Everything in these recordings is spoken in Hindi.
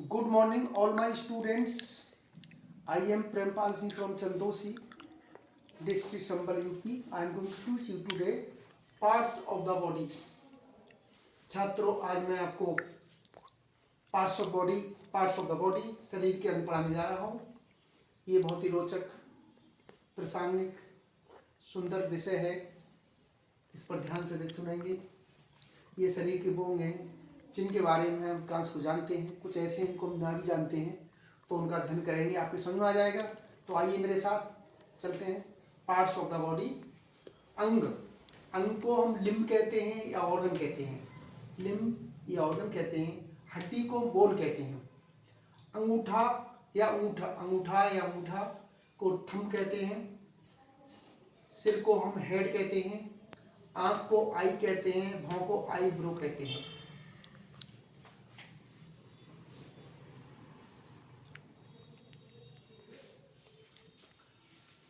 Good morning, all my students. I am Prempal Singh from Chandosi, district Sambal, UP. I am going to teach you today parts of the body. छात्रों, आज मैं आपको पार्ट्स ऑफ द बॉडी शरीर के अंग पढ़ाने जा रहा हूँ। ये बहुत ही रोचक, प्रासंगिक, सुंदर विषय है। इस पर ध्यान से सुनेंगे। ये शरीर के अंग हैं जिनके बारे में हम कांस को जानते हैं, कुछ ऐसे हैं को हम ना भी जानते हैं, तो उनका अध्ययन करेंगे, आपके समझ में आ जाएगा। तो आइए मेरे साथ चलते हैं। Parts of the body. अंग को हम लिम्ब कहते हैं या ऑर्गन कहते हैं। लिम्ब या ऑर्गन कहते हैं। हड्डी को बोन कहते हैं। अंगूठा या अंगूठा को थंब कहते हैं। सिर को हम हेड कहते हैं। आँख को आई कहते हैं। भौं को आईब्रो कहते हैं।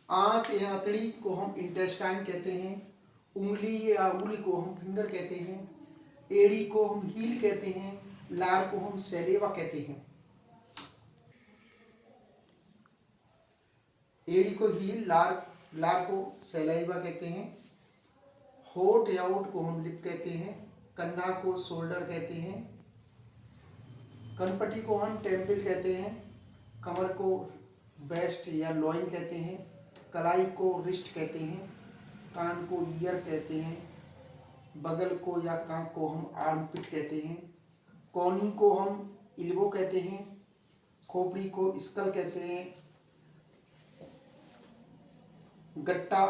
आंत या अतड़ी को हम इंटेस्टाइन कहते हैं। उंगली या उंगली को हम फिंगर कहते हैं। एड़ी को हम हील कहते हैं। लार को हम सैलेवा कहते हैं। एड़ी को हील, लार को सैलाइवा कहते हैं। होठ या ओठ को हम लिप कहते हैं। कंधा को शोल्डर कहते हैं। कनपटी को हम टेम्पल कहते हैं। कमर को वेस्ट या लॉइन कहते हैं। कलाई को रिस्ट कहते हैं। कान को ईयर कहते हैं। बगल को या कांख को हम आर्मपिट कहते हैं। कोहनी को हम इल्बो कहते हैं। खोपड़ी को स्कल कहते हैं। गट्टा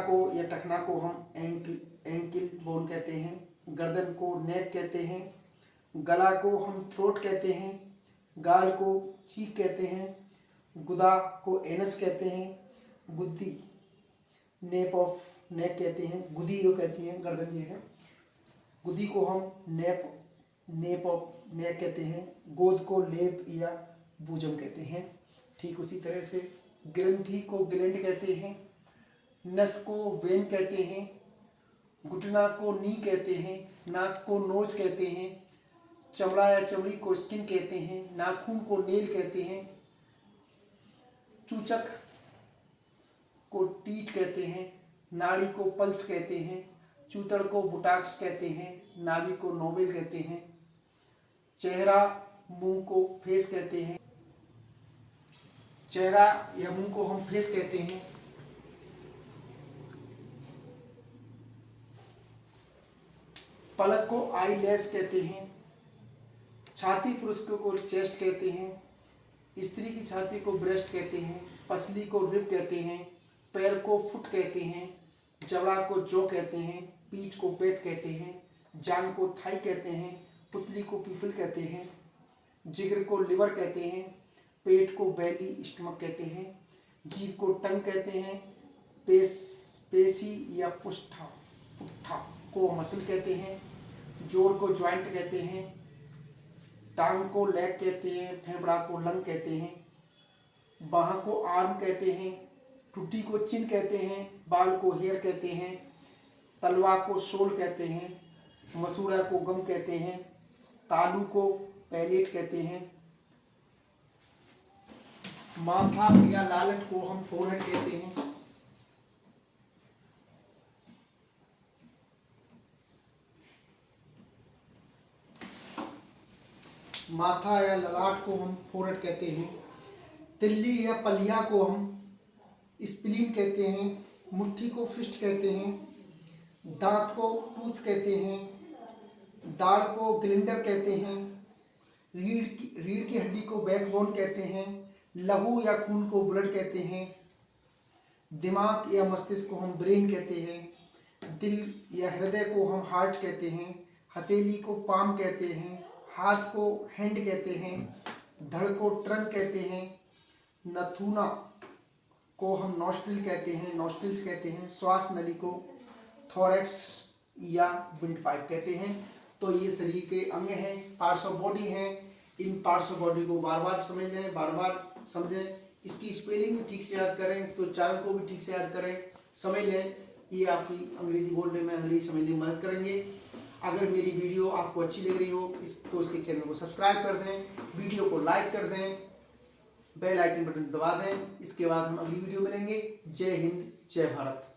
को या टखना को हम एंकिल बोन कहते हैं। गर्दन को नेक कहते हैं। गला को हम थ्रोट कहते हैं। गाल को चीक कहते हैं। गुदा को एनस कहते हैं। गुद्दी नेप ऑफ नेक कहते हैं। गुदी जो कहती हैं, गर्दन ये है। गुदी को हम नेप ऑफ नेक कहते हैं। गोद को लेप या बूजम कहते हैं। ठीक उसी तरह से ग्रंथि को ग्लैंड कहते हैं। नस को वेन कहते हैं। घुटना को नी कहते हैं। नाक को नोज कहते हैं। चमड़ा या चमड़ी को स्किन कहते हैं। नाखून को नेल कहते हैं। चूचक को टीट कहते हैं। नाड़ी को पल्स कहते हैं। चूतड़ को बुटाक्स कहते हैं। नाभि को नोबेल कहते हैं। चेहरा मुंह को फेस कहते हैं। चेहरा या मुंह को हम फेस कहते हैं। पलक को आईलैश कहते हैं। छाती पुरुष को चेस्ट कहते हैं। स्त्री की छाती को ब्रेस्ट कहते हैं। पसली को रिब कहते हैं। पैर को फुट कहते हैं। जबड़ा को जौ कहते हैं। पीठ को पेट कहते हैं। जांग को थाई कहते हैं। पुतली को पीपल कहते हैं। जिगर को लिवर कहते हैं। पेट को बेली स्टमक कहते हैं। जीभ को टंग कहते हैं। पेशी या पुट्ठा को मसल कहते हैं। जोड़ को ज्वाइंट कहते हैं। टांग को लेग कहते हैं। फेफड़ा को लंग कहते हैं। बाह को आर्म कहते हैं। टुटी को चिन कहते हैं। बाल को हेयर कहते हैं। तलवा को शोल कहते हैं। मसूड़ा को गम कहते हैं। तालू को पैलेट कहते हैं। माथा या लालट को हम फोरहेड कहते हैं। माथा या ललाट को हम फोरहेड कहते हैं। तिल्ली या पलिया को हम स्प्लीन कहते हैं। मुट्ठी को फिस्ट कहते हैं। दांत को टूथ कहते हैं। दाढ़ को ग्लिंडर कहते हैं। रीढ़ की हड्डी को बैकबोन कहते हैं। लहू या खून को ब्लड कहते हैं। दिमाग या मस्तिष्क को हम ब्रेन कहते हैं। दिल या हृदय को हम हार्ट कहते हैं। हथेली को पाम कहते हैं। हाथ को हैंड कहते हैं। धड़ को ट्रंक कहते हैं। नथुना को हम नॉस्ट्रिल कहते हैं, नॉस्ट्रिल्स कहते हैं। श्वास नली को थोरैक्स या विंडपाइप कहते हैं। तो ये शरीर के अंग हैं, पार्ट्स ऑफ बॉडी हैं। इन पार्ट्स ऑफ बॉडी को बार बार समझ लें, बार बार समझें। इसकी स्पेलिंग भी ठीक से याद करें, इसके उच्चारण को भी ठीक से याद करें, समझ लें। ये आपकी अंग्रेजी बोलने में, अंग्रेजी समझने में मदद करेंगे। अगर मेरी वीडियो आपको अच्छी लग रही हो तो इसके चैनल को सब्सक्राइब कर दें, वीडियो को लाइक कर दें, बेल आइकन बटन दबा दें। इसके बाद हम अगली वीडियो मिलेंगे। जय हिंद, जय भारत।